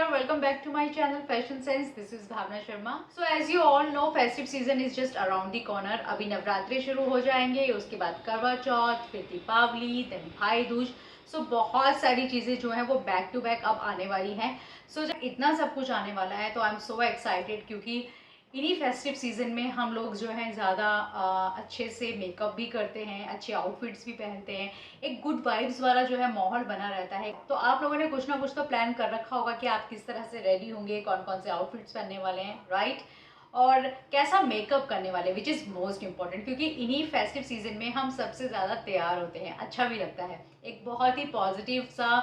dear, welcome back to my channel Fashion Sense. This is Bhavna Sharma. So as you all know, festive season is just around the corner. अभी नवरात्रि शुरू हो जाएंगे, उसके बाद करवा चौथ, फिर दीपावली, देन भाई दूज. सो बहुत सारी चीज़ें जो हैं वो बैक टू बैक अब आने वाली हैं. सो जब इतना सब कुछ आने वाला है तो आई एम सो एक्साइटेड, क्योंकि इन्हीं फेस्टिव सीज़न में हम लोग जो हैं ज़्यादा अच्छे से मेकअप भी करते हैं, अच्छे आउटफिट्स भी पहनते हैं, एक गुड वाइब्स वाला जो है माहौल बना रहता है. तो आप लोगों ने कुछ ना कुछ तो प्लान कर रखा होगा कि आप किस तरह से रेडी होंगे, कौन कौन से आउटफिट्स पहनने वाले हैं, राइट? और कैसा मेकअप करने वाले, विच इज़ मोस्ट इम्पॉर्टेंट, क्योंकि इन्हीं फेस्टिव सीज़न में हम सबसे ज़्यादा तैयार होते हैं. अच्छा भी लगता है, एक बहुत ही पॉजिटिव सा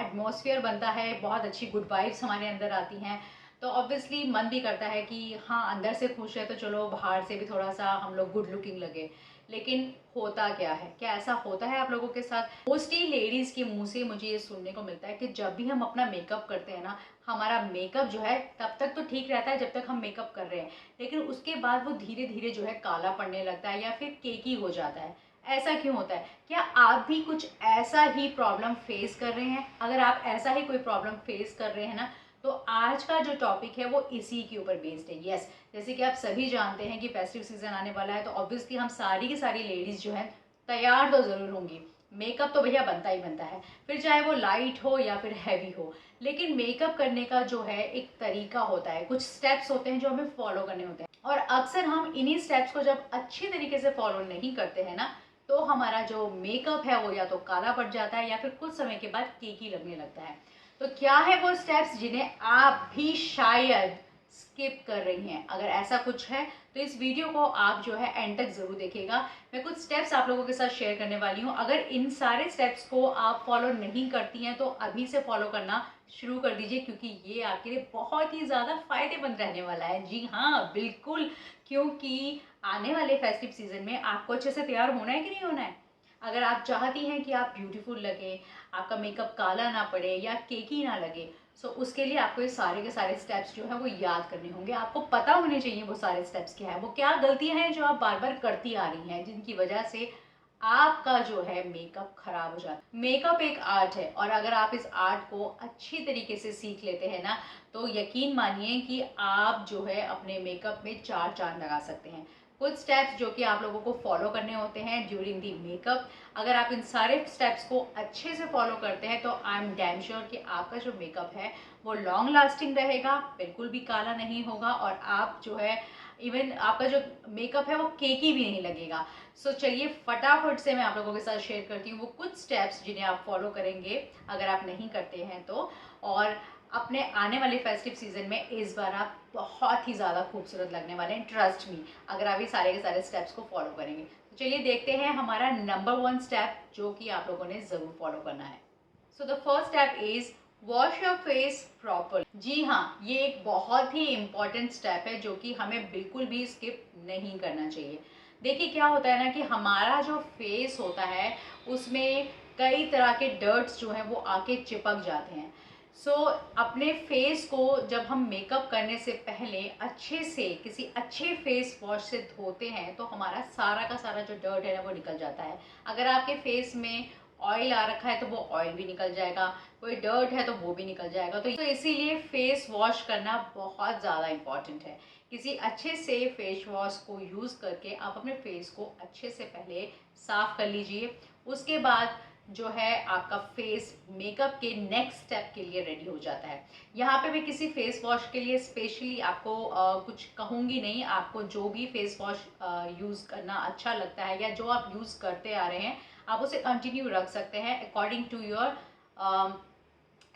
एटमॉस्फेयर बनता है, बहुत अच्छी गुड वाइब्स हमारे अंदर आती हैं. तो ऑब्वियसली मन भी करता है कि हाँ, अंदर से खुश है तो चलो बाहर से भी थोड़ा सा हम लोग गुड लुकिंग लगे. लेकिन होता क्या है, क्या ऐसा होता है आप लोगों के साथ? मोस्टली लेडीज़ के मुंह से मुझे ये सुनने को मिलता है कि जब भी हम अपना मेकअप करते हैं ना, हमारा मेकअप जो है तब तक तो ठीक रहता है जब तक हम मेकअप कर रहे हैं, लेकिन उसके बाद वो धीरे धीरे जो है काला पड़ने लगता है या फिर केकी हो जाता है. ऐसा क्यों होता है? क्या आप भी कुछ ऐसा ही प्रॉब्लम फेस कर रहे हैं? अगर आप ऐसा ही कोई प्रॉब्लम फेस कर रहे हैं ना, तो आज का जो टॉपिक है वो इसी के ऊपर बेस्ड है. यस, जैसे कि आप सभी जानते हैं कि फेस्टिव सीजन आने वाला है, तो ऑब्वियसली हम सारी की सारी लेडीज़ जो है तैयार तो ज़रूर होंगी. मेकअप तो भैया बनता ही बनता है, फिर चाहे वो लाइट हो या फिर हैवी हो. लेकिन मेकअप करने का जो है एक तरीका होता है, कुछ स्टेप्स होते हैं जो हमें फॉलो करने होते हैं, और अक्सर हम इन्हीं स्टेप्स को जब अच्छी तरीके से फॉलो नहीं करते हैं ना, तो हमारा जो मेकअप है वो या तो काला पड़ जाता है या फिर कुछ समय के बाद केकी लगने लगता है. तो क्या है वो स्टेप्स जिन्हें आप भी शायद स्किप कर रही हैं? अगर ऐसा कुछ है तो इस वीडियो को आप जो है एंड तक ज़रूर देखिएगा. मैं कुछ स्टेप्स आप लोगों के साथ शेयर करने वाली हूँ. अगर इन सारे स्टेप्स को आप फॉलो नहीं करती हैं तो अभी से फॉलो करना शुरू कर दीजिए, क्योंकि ये आपके लिए बहुत ही ज़्यादा फायदेमंद रहने वाला है. जी हाँ, बिल्कुल, क्योंकि आने वाले फेस्टिव सीजन में आपको अच्छे से तैयार होना है कि नहीं होना है. अगर आप चाहती हैं कि आप ब्यूटीफुल लगे, आपका मेकअप काला ना पड़े या केकी ना लगे, सो उसके लिए आपको ये सारे के सारे स्टेप्स जो है वो याद करने होंगे. आपको पता होने चाहिए वो सारे स्टेप्स क्या है, वो क्या गलतियां हैं जो आप बार बार करती आ रही हैं, जिनकी वजह से आपका जो है मेकअप खराब हो जाता है. मेकअप एक आर्ट है, और अगर आप इस आर्ट को अच्छी तरीके से सीख लेते हैं ना, तो यकीन मानिए कि आप जो है अपने मेकअप में चार चांद लगा सकते हैं. कुछ स्टेप्स जो कि आप लोगों को फॉलो करने होते हैं ड्यूरिंग दी मेकअप. अगर आप इन सारे स्टेप्स को अच्छे से फॉलो करते हैं तो आई एम डैम श्योर कि आपका जो मेकअप है वो लॉन्ग लास्टिंग रहेगा, बिल्कुल भी काला नहीं होगा, और आप जो है इवन आपका जो मेकअप है वो केकी भी नहीं लगेगा. सो चलिए फटाफट से मैं आप लोगों के साथ शेयर करती हूँ वो कुछ स्टेप्स जिन्हें आप फॉलो करेंगे अगर आप नहीं करते हैं तो, और अपने आने वाले फेस्टिव सीजन में इस बार आप बहुत ही ज़्यादा खूबसूरत लगने वाले हैं. ट्रस्ट मी, अगर आप ये सारे के सारे स्टेप्स को फॉलो करेंगे. तो चलिए देखते हैं हमारा नंबर 1 स्टेप जो कि आप लोगों ने ज़रूर फॉलो करना है. So the first step is wash your face proper. जी हाँ, ये एक बहुत ही इम्पॉर्टेंट स्टेप है जो कि हमें बिल्कुल भी स्किप नहीं करना चाहिए. देखिए क्या होता है ना कि हमारा जो फेस होता है उसमें कई तरह के डर्ट्स जो हैं वो आके चिपक जाते हैं. सो अपने फेस को जब हम मेकअप करने से पहले अच्छे से किसी अच्छे फेस वॉश से धोते हैं तो हमारा सारा का सारा जो डर्ट है ना वो निकल जाता है. अगर आपके फेस में ऑयल आ रखा है तो वो ऑयल भी निकल जाएगा, कोई डर्ट है तो वो भी निकल जाएगा. तो इसीलिए फेस वॉश करना बहुत ज़्यादा इम्पॉर्टेंट है. किसी अच्छे से फेस वॉश को यूज़ करके आप अपने फेस को अच्छे से पहले साफ़ कर लीजिए. उसके बाद जो है आपका फेस मेकअप के नेक्स्ट स्टेप के लिए रेडी हो जाता है. यहाँ पे मैं किसी फेस वॉश के लिए स्पेशली आपको कुछ कहूँगी नहीं. आपको जो भी फेस वॉश यूज़ करना अच्छा लगता है या जो आप यूज़ करते आ रहे हैं आप उसे कंटिन्यू रख सकते हैं according to your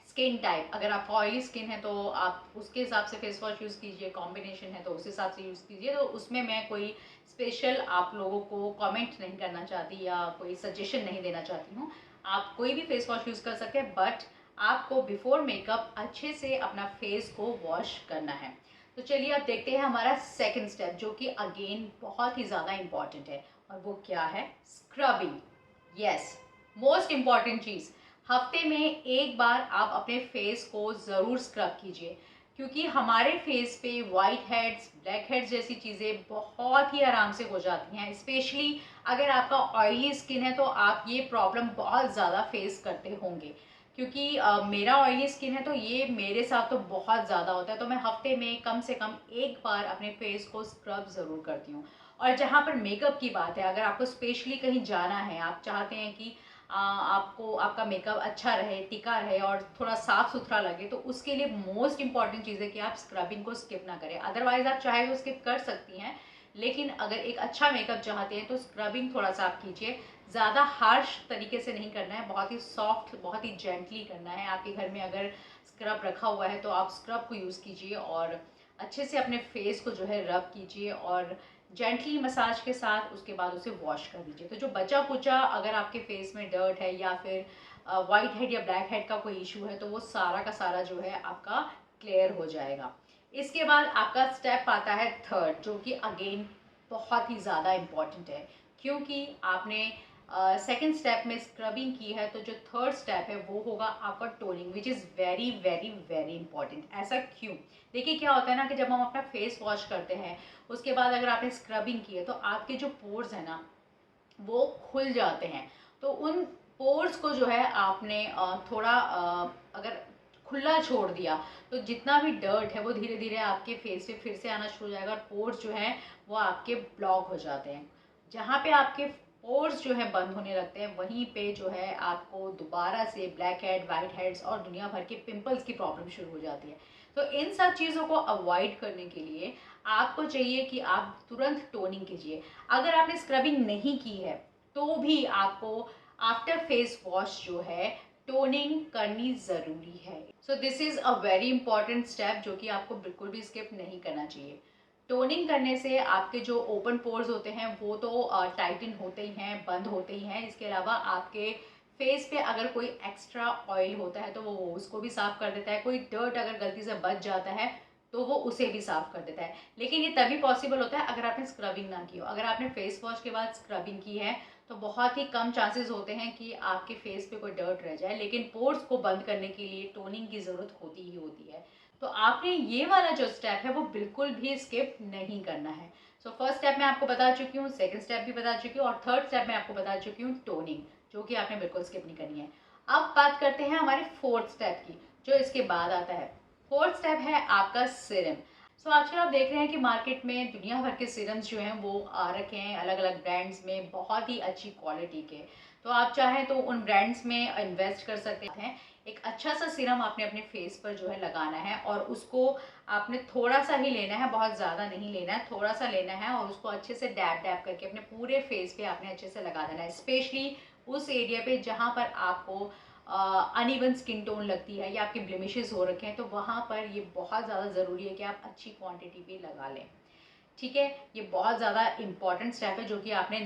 skin type. अगर आपका ऑयली स्किन है तो आप उसके हिसाब से फेस वॉश यूज़ कीजिए, कॉम्बिनेशन है तो उस हिसाब से यूज़ कीजिए. तो उसमें मैं कोई स्पेशल आप लोगों को कमेंट नहीं करना चाहती या कोई सजेशन नहीं देना चाहती हूँ. आप कोई भी फेस वॉश यूज़ कर सकते हैं, बट आपको बिफोर मेकअप अच्छे से अपना फेस को वॉश करना है. तो चलिए अब देखते हैं हमारा सेकेंड स्टेप जो कि अगेन बहुत ही ज़्यादा इम्पॉर्टेंट है, और वो क्या है? स्क्रबिंग. यस, मोस्ट इम्पॉर्टेंट चीज़. हफ्ते में एक बार आप अपने फेस को ज़रूर स्क्रब कीजिए, क्योंकि हमारे फेस पे वाइट हेड्स, ब्लैक हेड्स जैसी चीज़ें बहुत ही आराम से हो जाती हैं. स्पेशली अगर आपका ऑयली स्किन है तो आप ये प्रॉब्लम बहुत ज़्यादा फेस करते होंगे. क्योंकि मेरा ऑयली स्किन है तो ये मेरे साथ तो बहुत ज़्यादा होता है, तो मैं हफ्ते में कम से कम एक बार अपने फेस को स्क्रब ज़रूर करती हूँ। और जहाँ पर मेकअप की बात है, अगर आपको स्पेशली कहीं जाना है, आप चाहते हैं कि आपको आपका मेकअप अच्छा रहे, टिका रहे और थोड़ा साफ सुथरा लगे, तो उसके लिए मोस्ट इंपॉर्टेंट चीज़ है कि आप स्क्रबिंग को स्किप ना करें। अदरवाइज आप चाहे तो स्किप कर सकती हैं, लेकिन अगर एक अच्छा मेकअप चाहते हैं तो स्क्रबिंग थोड़ा सा आप कीजिए। ज़्यादा हार्श तरीके से नहीं करना है, बहुत ही सॉफ्ट, बहुत ही जेंटली करना है। आपके घर में अगर स्क्रब रखा हुआ है तो आप स्क्रब को यूज़ कीजिए और अच्छे से अपने फेस को जो है रब कीजिए और जेंटली मसाज के साथ उसके बाद उसे वॉश कर दीजिए। तो जो बचा कुचा अगर आपके फेस में डर्ट है या फिर वाइट हेड या ब्लैक हेड का कोई इशू है, तो वो सारा का सारा जो है आपका क्लियर हो जाएगा। इसके बाद आपका स्टेप आता है थर्ड, जो कि अगेन बहुत ही ज़्यादा इम्पॉर्टेंट है, क्योंकि आपने सेकेंड स्टेप में स्क्रबिंग की है, तो जो थर्ड स्टेप है वो होगा आपका toning, which is very very very important. ऐसा क्यों? देखिए क्या होता है ना कि जब हम अपना फेस वॉश करते हैं, उसके बाद अगर आपने स्क्रबिंग की है तो आपके जो पोर्स हैं ना वो खुल जाते हैं। तो उन पोर्स को जो है आपने थोड़ा अगर खुला छोड़ दिया, तो जितना भी डर्ट है वो धीरे धीरे आपके फेस पे फिर से आना शुरू हो जाएगा और पोर्स जो है वो आपके ब्लॉक हो जाते हैं। जहाँ पे आपके पोर्स जो है बंद होने लगते हैं, वहीं पे जो है आपको दोबारा से ब्लैक हेड, वाइट हेड्स और दुनिया भर के पिंपल्स की प्रॉब्लम शुरू हो जाती है। तो इन सब चीज़ों को अवॉइड करने के लिए आपको चाहिए कि आप तुरंत टोनिंग कीजिए। अगर आपने स्क्रबिंग नहीं की है तो भी आपको आफ्टर फेस वॉश जो है टोनिंग करनी ज़रूरी है। So this is a very important step, जो कि आपको बिल्कुल भी स्किप नहीं करना चाहिए। टोनिंग करने से आपके जो ओपन पोर्स होते हैं वो तो टाइटन होते ही हैं, बंद होते ही हैं। इसके अलावा आपके फेस पे अगर कोई एक्स्ट्रा ऑयल होता है तो वो उसको भी साफ़ कर देता है। कोई डर्ट अगर गलती से बच जाता है तो वो उसे भी साफ़ कर देता है। लेकिन ये तभी पॉसिबल होता है अगर आपने स्क्रबिंग ना की हो। अगर आपने फेस वॉश के बाद स्क्रबिंग की है तो बहुत ही कम चांसेस होते हैं कि आपके फेस पे कोई डर्ट रह जाए, लेकिन पोर्स को बंद करने के लिए टोनिंग की ज़रूरत होती ही होती है। तो आपने ये वाला जो स्टेप है वो बिल्कुल भी स्किप नहीं करना है। सो फर्स्ट स्टेप मैं आपको बता चुकी हूँ, सेकंड स्टेप भी बता चुकी हूँ और थर्ड स्टेप मैं आपको बता चुकी हूँ टोनिंग, जो कि आपने बिल्कुल स्किप नहीं करनी है। अब बात करते हैं हमारे फोर्थ स्टेप की, जो इसके बाद आता है। फोर्थ स्टेप है आपका सीरम। सो आजकल आप देख रहे हैं कि मार्केट में दुनिया भर के सीरम्स जो हैं वो आ रखे हैं अलग अलग ब्रांड्स में, बहुत ही अच्छी क्वालिटी के। तो आप चाहें तो उन ब्रांड्स में इन्वेस्ट कर सकते हैं। एक अच्छा सा सीरम आपने अपने फेस पर जो है लगाना है और उसको आपने थोड़ा सा ही लेना है, बहुत ज़्यादा नहीं लेना है, थोड़ा सा लेना है और उसको अच्छे से डैब डैब करके अपने पूरे फेस पे आपने अच्छे से लगा देना है। स्पेशली उस एरिया पे जहाँ पर आपको अनइवन स्किन टोन लगती है या आपके ब्लेमिशेस हो रखे हैं, तो वहाँ पर ये बहुत ज़्यादा ज़रूरी है कि आप अच्छी क्वांटिटी पे लगा लें। ठीक है, ये बहुत ज़्यादा इंपॉर्टेंट स्टेप है जो कि आपने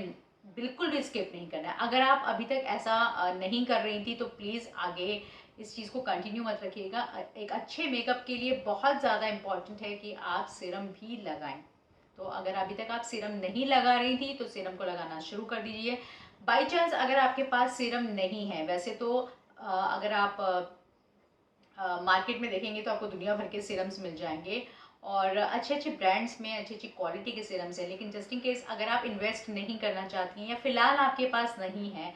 बिल्कुल भी स्किप नहीं करना है। अगर आप अभी तक ऐसा नहीं कर रही थी तो प्लीज़ आगे इस चीज़ को कंटिन्यू मत रखिएगा। एक अच्छे मेकअप के लिए बहुत ज़्यादा इम्पॉर्टेंट है कि आप सीरम भी लगाएं। तो अगर अभी तक आप सीरम नहीं लगा रही थी तो सीरम को लगाना शुरू कर दीजिए। बाई चांस अगर आपके पास सीरम नहीं है, वैसे तो अगर आप मार्केट में देखेंगे तो आपको दुनिया भर के सीरम्स मिल जाएंगे और अच्छे अच्छे ब्रांड्स में अच्छी अच्छी क्वालिटी के सीरम्स हैं। लेकिन जस्ट इन केस अगर आप इन्वेस्ट नहीं करना चाहती हैं या फिलहाल आपके पास नहीं है,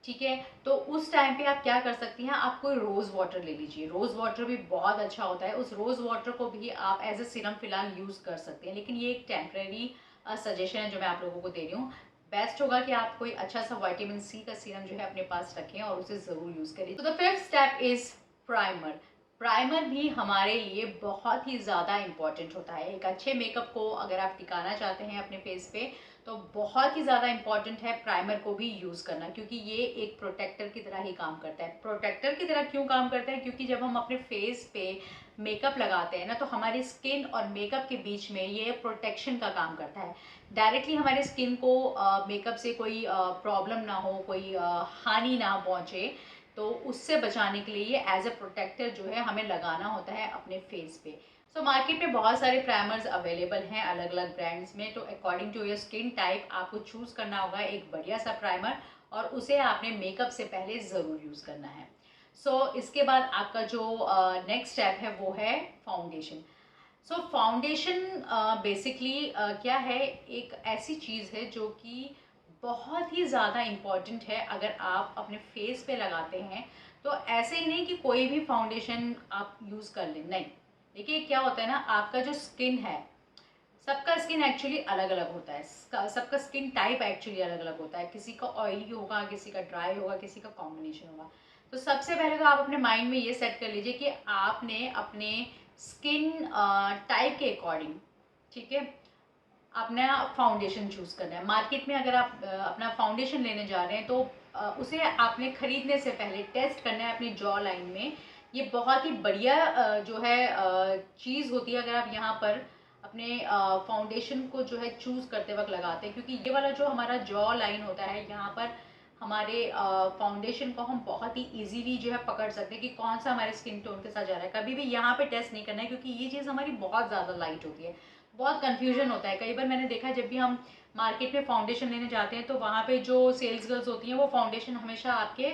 ठीक है, तो उस टाइम पे आप क्या कर सकती हैं, आप कोई रोज़ वाटर ले लीजिए। रोज़ वाटर भी बहुत अच्छा होता है, उस रोज़ वाटर को भी आप एज ए सीरम फिलहाल यूज़ कर सकते हैं। लेकिन ये एक टेम्प्रेरी सजेशन है जो मैं आप लोगों को दे रही हूँ। बेस्ट होगा कि आप कोई अच्छा सा विटामिन सी का सीरम जो है अपने पास रखें और उसे ज़रूर यूज़ करें। तो the fifth step is primer. Primer भी हमारे लिए बहुत ही ज़्यादा इम्पॉर्टेंट होता है। एक अच्छे मेकअप को अगर आप टिकाना चाहते हैं अपने फेस पे तो बहुत ही ज़्यादा इम्पॉर्टेंट है प्राइमर को भी यूज़ करना, क्योंकि ये एक प्रोटेक्टर की तरह ही काम करता है। प्रोटेक्टर की तरह क्यों काम करता है? क्योंकि जब हम अपने फेस पे मेकअप लगाते हैं ना, तो हमारी स्किन और मेकअप के बीच में ये प्रोटेक्शन का काम करता है। डायरेक्टली हमारे स्किन को मेकअप से कोई प्रॉब्लम ना हो, कोई हानि ना पहुँचे, तो उससे बचाने के लिए ये एज अ प्रोटेक्टर जो है हमें लगाना होता है अपने फेस पे। सो मार्केट में बहुत सारे प्राइमर्स अवेलेबल हैं अलग अलग ब्रांड्स में। तो according to your skin type आपको चूज़ करना होगा एक बढ़िया सा प्राइमर और उसे आपने मेकअप से पहले ज़रूर यूज़ करना है। इसके बाद आपका जो नेक्स्ट स्टेप है वो है फाउंडेशन। फाउंडेशन बेसिकली क्या है, एक ऐसी चीज़ है जो कि बहुत ही ज़्यादा इम्पॉर्टेंट है। अगर आप अपने फेस पे लगाते हैं तो ऐसे ही नहीं कि कोई भी फाउंडेशन आप यूज़ कर लें, नहीं। देखिए क्या होता है ना, आपका जो स्किन है, सबका स्किन एक्चुअली अलग अलग होता है, सबका स्किन टाइप एक्चुअली अलग अलग होता है। किसी का ऑयली होगा, किसी का ड्राई होगा, किसी का कॉम्बिनेशन होगा। तो सबसे पहले तो आप अपने माइंड में ये सेट कर लीजिए कि आपने अपने स्किन टाइप के अकॉर्डिंग, ठीक है, अपना फाउंडेशन चूज़ करना है। मार्केट में अगर आप अपना फाउंडेशन लेने जा रहे हैं तो उसे आपने खरीदने से पहले टेस्ट करना है अपनी जॉ लाइन में। ये बहुत ही बढ़िया जो है चीज़ होती है अगर आप यहाँ पर अपने फाउंडेशन को जो है चूज़ करते वक्त लगाते हैं, क्योंकि ये वाला जो हमारा जॉ लाइन होता है, यहाँ पर हमारे फाउंडेशन को हम बहुत ही इजीली जो है पकड़ सकते हैं कि कौन सा हमारे स्किन टोन के साथ जा रहा है। कभी भी यहाँ पे टेस्ट नहीं करना है, क्योंकि ये चीज़ हमारी बहुत ज़्यादा लाइट होती है, बहुत कन्फ्यूजन होता है। कई बार मैंने देखा है जब भी हम मार्केट में फाउंडेशन लेने जाते हैं तो वहाँ पे जो सेल्स गर्ल्स होती हैं वो फाउंडेशन हमेशा आपके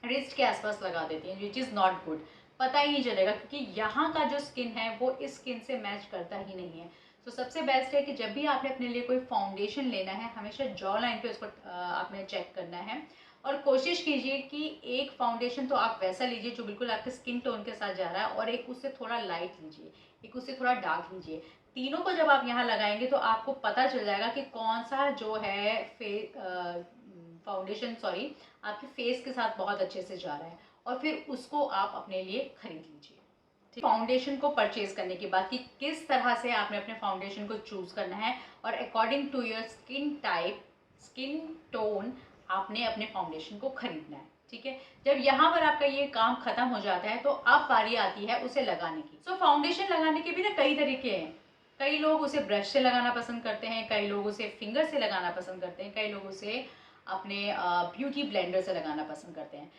रिस्ट के आसपास लगा देती हैं, विच इज़ नॉट गुड। पता ही नहीं चलेगा, क्योंकि यहाँ का जो स्किन है वो इस स्किन से मैच करता ही नहीं है। तो सबसे बेस्ट है कि जब भी आपने अपने लिए कोई फाउंडेशन लेना है, हमेशा जॉ लाइन पे उसको आपने चेक करना है। और कोशिश कीजिए कि एक फाउंडेशन तो आप वैसा लीजिए जो बिल्कुल आपके स्किन टोन के साथ जा रहा है, और एक उससे थोड़ा लाइट लीजिए, एक उससे थोड़ा डार्क लीजिए। तीनों को जब आप यहाँ लगाएंगे तो आपको पता चल जाएगा कि कौन सा जो है फाउंडेशन, सॉरी, आपके फेस के साथ बहुत अच्छे से जा रहा है, और फिर उसको आप अपने लिए खरीद लीजिए। फाउंडेशन को परचेज करने के बाद कि किस तरह से आपने अपने फाउंडेशन को चूज करना है, और according to your skin type, skin tone, आपने अपने फाउंडेशन को खरीदना है, ठीक है। जब यहाँ पर आपका ये काम खत्म हो जाता है तो अब बारी आती है उसे लगाने की। सो फाउंडेशन लगाने के भी ना कई तरीके हैं। कई लोग उसे ब्रश से लगाना पसंद करते हैं, कई लोग उसे फिंगर से लगाना पसंद करते हैं, कई लोग उसे अपने ब्यूटी ब्लेंडर से लगाना पसंद करते हैं।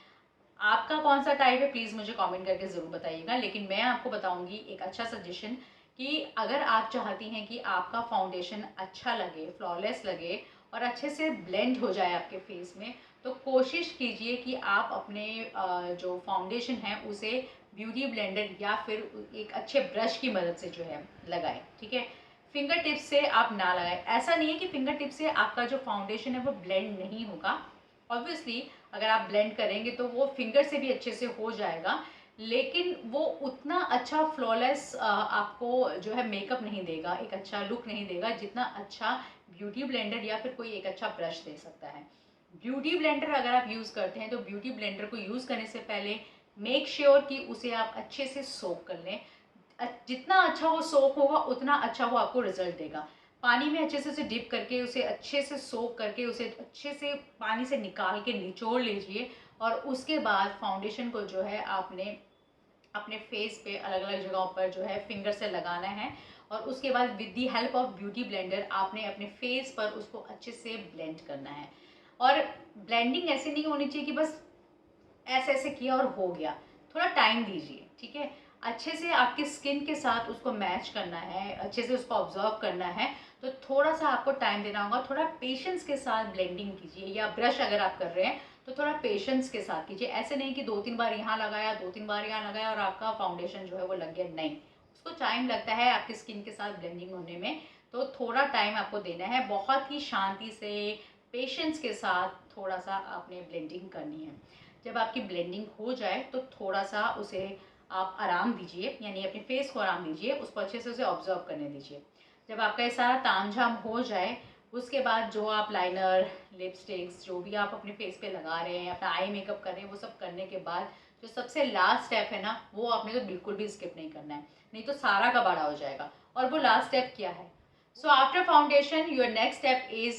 आपका कौन सा टाइप है प्लीज़ मुझे कमेंट करके ज़रूर बताइएगा। लेकिन मैं आपको बताऊंगी एक अच्छा सजेशन, कि अगर आप चाहती हैं कि आपका फाउंडेशन अच्छा लगे, फ्लॉलेस लगे, और अच्छे से ब्लेंड हो जाए आपके फेस में, तो कोशिश कीजिए कि आप अपने जो फाउंडेशन है उसे ब्यूटी ब्लेंडर या फिर एक अच्छे ब्रश की मदद से जो है लगाएं, ठीक है। फिंगर टिप्स से आप ना लगाएं। ऐसा नहीं है कि फिंगर टिप से आपका जो फाउंडेशन है वो ब्लेंड नहीं होगा। ऑब्वियसली अगर आप ब्लेंड करेंगे तो वो फिंगर से भी अच्छे से हो जाएगा, लेकिन वो उतना अच्छा फ्लॉलेस आपको जो है मेकअप नहीं देगा, एक अच्छा लुक नहीं देगा, जितना अच्छा ब्यूटी ब्लेंडर या फिर कोई एक अच्छा ब्रश दे सकता है। ब्यूटी ब्लेंडर अगर आप यूज़ करते हैं तो ब्यूटी ब्लेंडर को यूज़ करने से पहले मेक श्योर कि उसे आप अच्छे से सोक कर लें। जितना अच्छा वो सोक होगा उतना अच्छा वो आपको रिजल्ट देगा। पानी में अच्छे से उसे डिप करके, उसे अच्छे से सोक करके, उसे अच्छे से पानी से निकाल के निचोड़ लीजिए, और उसके बाद फाउंडेशन को जो है आपने अपने फेस पे अलग अलग जगहों पर जो है फिंगर से लगाना है, और उसके बाद with the help of beauty blender आपने अपने फेस पर उसको अच्छे से ब्लेंड करना है। और ब्लेंडिंग ऐसे नहीं होनी चाहिए कि बस ऐसे ऐसे किया और हो गया। थोड़ा टाइम दीजिए, ठीक है। अच्छे से आपके स्किन के साथ उसको मैच करना है, अच्छे से उसको ऑब्जर्व करना है, तो थोड़ा सा आपको टाइम देना होगा। थोड़ा पेशेंस के साथ ब्लेंडिंग कीजिए, या ब्रश अगर आप कर रहे हैं तो थोड़ा पेशेंस के साथ कीजिए। ऐसे नहीं कि 2-3 बार यहाँ लगाया, 2-3 बार यहाँ लगाया और आपका फाउंडेशन जो है वो लग गया, नहीं। उसको टाइम लगता है आपकी स्किन के साथ ब्लेंडिंग होने में, तो थोड़ा टाइम आपको देना है। बहुत ही शांति से, पेशेंस के साथ थोड़ा सा आपने ब्लेंडिंग करनी है। जब आपकी ब्लेंडिंग हो जाए तो थोड़ा सा उसे आप आराम दीजिए, यानी अपने फेस को आराम दीजिए, उसको अच्छे से उसे ऑब्जर्व करने दीजिए। जब आपका ये सारा तामझाम हो जाए, उसके बाद जो आप लाइनर, लिपस्टिक्स, जो भी आप अपने फेस पे लगा रहे हैं, अपना आई मेकअप कर रहे हैं, वो सब करने के बाद जो सबसे लास्ट स्टेप है ना, वो आपने तो बिल्कुल भी स्किप नहीं करना है, नहीं तो सारा कबाड़ा हो जाएगा। और वो लास्ट स्टेप क्या है? So after foundation your next step is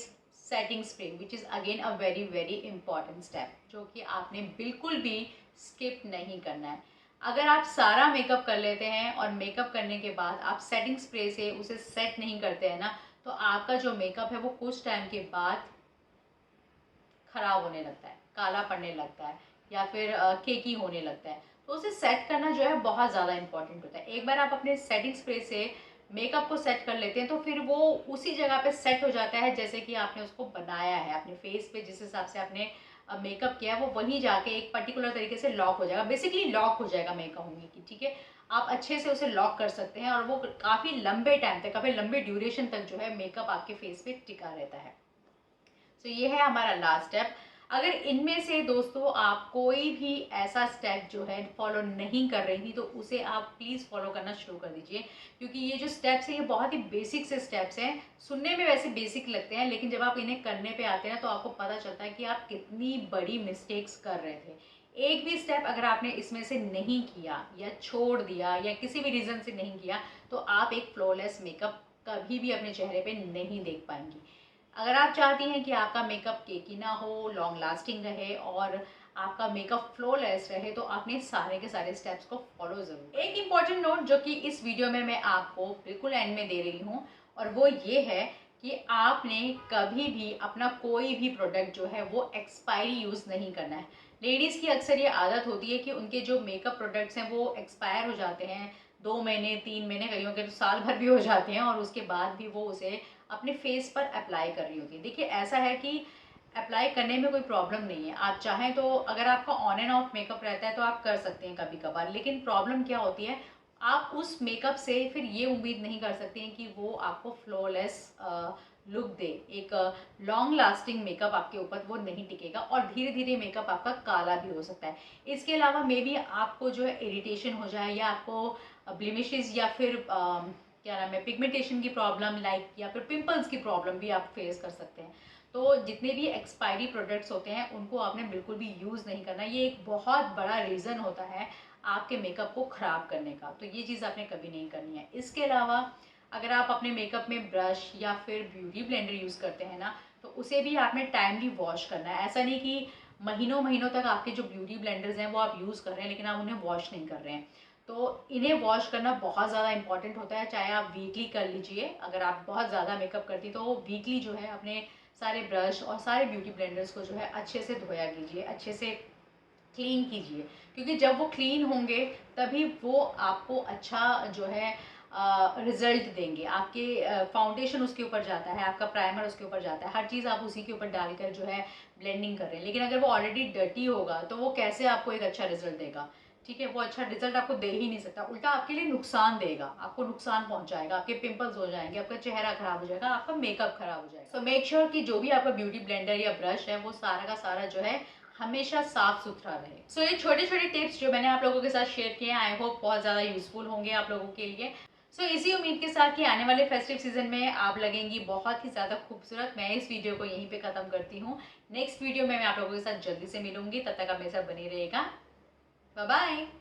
setting spray, which is again a very very important step, जो कि आपने बिल्कुल भी स्किप नहीं करना है। अगर आप सारा मेकअप कर लेते हैं और मेकअप करने के बाद आप सेटिंग स्प्रे से उसे सेट नहीं करते हैं ना, तो आपका जो मेकअप है वो कुछ टाइम के बाद खराब होने लगता है, काला पड़ने लगता है, या फिर केकी होने लगता है। तो उसे सेट करना जो है बहुत ज़्यादा इंपॉर्टेंट होता है। एक बार आप अपने सेटिंग स्प्रे से मेकअप को सेट कर लेते हैं तो फिर वो उसी जगह पे सेट हो जाता है जैसे कि आपने उसको बनाया है अपने फेस पे, जिस हिसाब से आपने मेकअप किया है वो वहीं जाके एक पर्टिकुलर तरीके से लॉक हो जाएगा, बेसिकली लॉक हो जाएगा मेकअप होने की, ठीक है। आप अच्छे से उसे लॉक कर सकते हैं और वो काफ़ी लंबे टाइम तक, काफ़ी लंबे ड्यूरेशन तक जो है मेकअप आपके फेस पे टिका रहता है। तो ये है हमारा लास्ट स्टेप। अगर इनमें से दोस्तों आप कोई भी ऐसा स्टेप जो है फॉलो नहीं कर रही थी तो उसे आप प्लीज़ फॉलो करना शुरू कर दीजिए, क्योंकि ये जो स्टेप्स हैं ये बहुत ही बेसिक से स्टेप्स हैं। सुनने में वैसे बेसिक लगते हैं, लेकिन जब आप इन्हें करने पे आते हैं ना तो आपको पता चलता है कि आप कितनी बड़ी मिस्टेक्स कर रहे थे। एक भी स्टेप अगर आपने इसमें से नहीं किया या छोड़ दिया या किसी भी रीज़न से नहीं किया तो आप एक फ्लॉलेस मेकअप कभी भी अपने चेहरे पे नहीं देख पाएंगी। अगर आप चाहती हैं कि आपका मेकअप केकी ना हो, लॉन्ग लास्टिंग रहे और आपका मेकअप फ्लॉलेस रहे, तो आपने सारे के सारे स्टेप्स को फॉलो ज़रूर। एक इम्पॉर्टेंट नोट जो कि इस वीडियो में मैं आपको बिल्कुल एंड में दे रही हूँ, और वो ये है कि आपने कभी भी अपना कोई भी प्रोडक्ट जो है वो एक्सपायरी यूज़ नहीं करना है। लेडीज़ की अक्सर ये आदत होती है कि उनके जो मेकअप प्रोडक्ट्स हैं वो एक्सपायर हो जाते हैं, 2 महीने 3 महीने, कईयों के तो साल भर भी हो जाते हैं, और उसके बाद भी वो उसे अपने फेस पर अप्लाई कर रही होती है। देखिए ऐसा है कि अप्लाई करने में कोई प्रॉब्लम नहीं है, आप चाहें तो अगर आपका ऑन एंड ऑफ मेकअप रहता है तो आप कर सकते हैं कभी कभार, लेकिन प्रॉब्लम क्या होती है, आप उस मेकअप से फिर ये उम्मीद नहीं कर सकते हैं कि वो आपको फ्लॉलेस लुक दे। एक लॉन्ग लास्टिंग मेकअप आपके ऊपर वो नहीं टिकेगा और धीरे धीरे मेकअप आपका काला भी हो सकता है। इसके अलावा मे बी आपको जो है इरिटेशन हो जाए, या आपको ब्लेमिशेस या फिर क्या नाम है, पिगमेंटेशन की प्रॉब्लम लाइक, या फिर पिंपल्स की प्रॉब्लम भी आप फेस कर सकते हैं। तो जितने भी एक्सपायरी प्रोडक्ट्स होते हैं उनको आपने बिल्कुल भी यूज़ नहीं करना। ये एक बहुत बड़ा रीज़न होता है आपके मेकअप को ख़राब करने का, तो ये चीज़ आपने कभी नहीं करनी है। इसके अलावा अगर आप अपने मेकअप में ब्रश या फिर ब्यूटी ब्लेंडर यूज़ करते हैं ना, तो उसे भी आपने टाइमली वॉश करना है। ऐसा नहीं कि महीनों महीनों तक आपके जो ब्यूटी ब्लेंडर्स हैं वो आप यूज़ कर रहे हैं लेकिन आप उन्हें वॉश नहीं कर रहे हैं। तो इन्हें वॉश करना बहुत ज़्यादा इंपॉर्टेंट होता है, चाहे आप वीकली कर लीजिए। अगर आप बहुत ज़्यादा मेकअप करती हैं तो वीकली जो है अपने सारे ब्रश और सारे ब्यूटी ब्लेंडर्स को जो है अच्छे से धोया कीजिए, अच्छे से क्लीन कीजिए, क्योंकि जब वो क्लीन होंगे तभी वो आपको अच्छा जो है रिजल्ट देंगे। आपके फाउंडेशन उसके ऊपर जाता है, आपका प्राइमर उसके ऊपर जाता है, हर चीज़ आप उसी के ऊपर डालकर जो है ब्लेंडिंग कर रहे हैं। लेकिन अगर वो ऑलरेडी डर्टी होगा तो वो कैसे आपको एक अच्छा रिजल्ट देगा? ठीक है, वो अच्छा रिजल्ट आपको दे ही नहीं सकता, उल्टा आपके लिए नुकसान देगा, आपको नुकसान पहुंचाएगा, आपके पिंपल्स हो जाएंगे, आपका चेहरा खराब हो जाएगा, आपका मेकअप खराब हो जाएगा। सो मेक श्योर कि जो भी आपका ब्यूटी ब्लेंडर या ब्रश है वो सारा का सारा जो है हमेशा साफ सुथरा रहे। सो ये छोटे छोटे टिप्स जो मैंने आप लोगों के साथ शेयर किए हैं, आई होप बहुत ज़्यादा यूजफुल होंगे आप लोगों के लिए। सो इसी उम्मीद के साथ कि आने वाले फेस्टिव सीजन में आप लगेंगी बहुत ही ज़्यादा खूबसूरत, मैं इस वीडियो को यहीं पे ख़त्म करती हूँ। नेक्स्ट वीडियो में मैं आप लोगों के साथ जल्दी से मिलूंगी, तब तक आप मेरे साथ बने रहेगा। Bye bye.